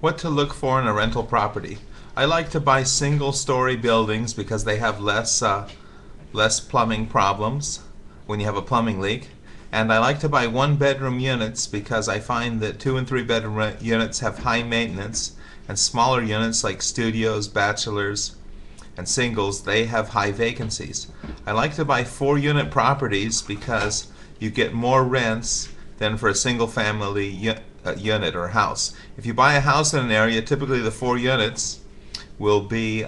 What to look for in a rental property. I like to buy single-story buildings because they have less plumbing problems when you have a plumbing leak. And I like to buy one-bedroom units because I find that 2 and 3 bedroom units have high maintenance, and smaller units like studios, bachelors, and singles, they have high vacancies. I like to buy 4-unit properties because you get more rents than for a single family unit or house. If you buy a house in an area, typically the 4 units will be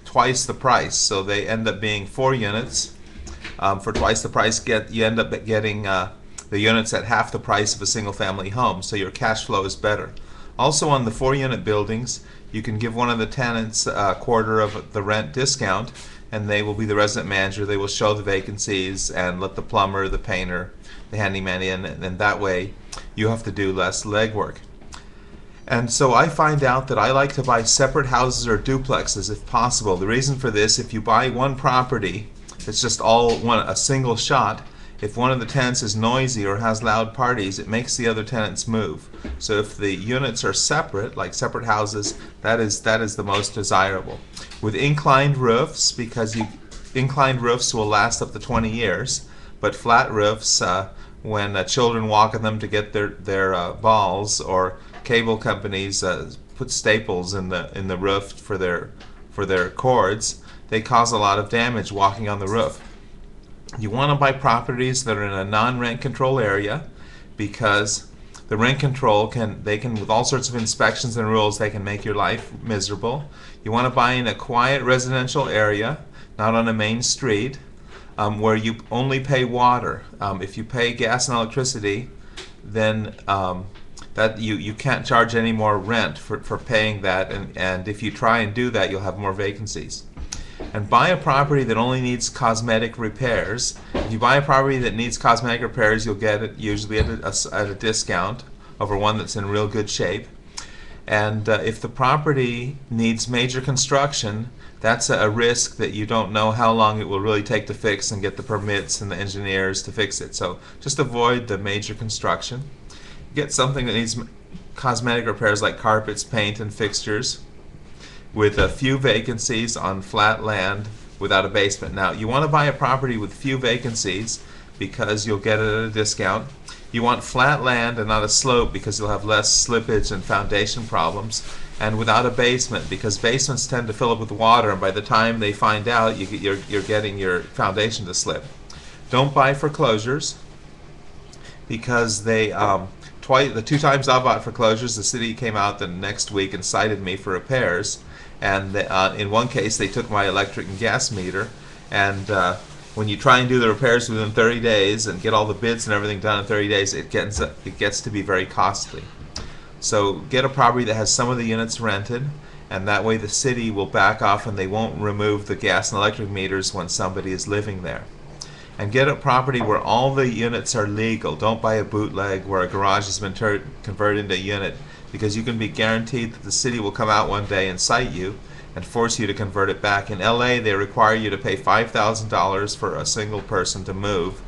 twice the price, so they end up being 4 units. For twice the price, you end up getting the units at half the price of a single family home, so your cash flow is better. Also, on the 4-unit buildings, you can give one of the tenants a quarter of the rent discount, and they will be the resident manager. They will show the vacancies and let the plumber, the painter, the handyman in, and that way you have to do less legwork. And so I find out that I like to buy separate houses or duplexes if possible. The reason for this, if you buy one property, it's just a single shot. If one of the tenants is noisy or has loud parties, it makes the other tenants move. So if the units are separate, like separate houses, that is the most desirable. With inclined roofs, because inclined roofs will last up to 20 years, but flat roofs, when children walk on them to get their balls, or cable companies put staples in the roof for their cords, they cause a lot of damage walking on the roof. You want to buy properties that are in a non-rent control area, because the rent control with all sorts of inspections and rules, they can make your life miserable. You want to buy in a quiet residential area, not on a main street, where you only pay water. If you pay gas and electricity, then that you can't charge any more rent for paying that, and if you try and do that, you'll have more vacancies. And buy a property that only needs cosmetic repairs. If you buy a property that needs cosmetic repairs, you'll get it usually at a discount over one that's in real good shape. And if the property needs major construction, that's a risk that you don't know how long it will really take to fix and get the permits and the engineers to fix it. So just avoid the major construction. Get something that needs cosmetic repairs like carpets, paint, and fixtures, with a few vacancies on flat land without a basement. Now, you want to buy a property with few vacancies because you'll get it at a discount. You want flat land and not a slope because you'll have less slippage and foundation problems. And without a basement, because basements tend to fill up with water, and by the time they find out, you're getting your foundation to slip. Don't buy foreclosures, because the 2 times I bought foreclosures, the city came out the next week and cited me for repairs. And in one case, they took my electric and gas meter, and when you try and do the repairs within 30 days and get all the bids and everything done in 30 days, it gets to be very costly. So get a property that has some of the units rented, and that way the city will back off and they won't remove the gas and electric meters when somebody is living there. And get a property where all the units are legal. Don't buy a bootleg where a garage has been converted into a unit, because you can be guaranteed that the city will come out one day and cite you and force you to convert it back. In LA, they require you to pay $5,000 for a single person to move.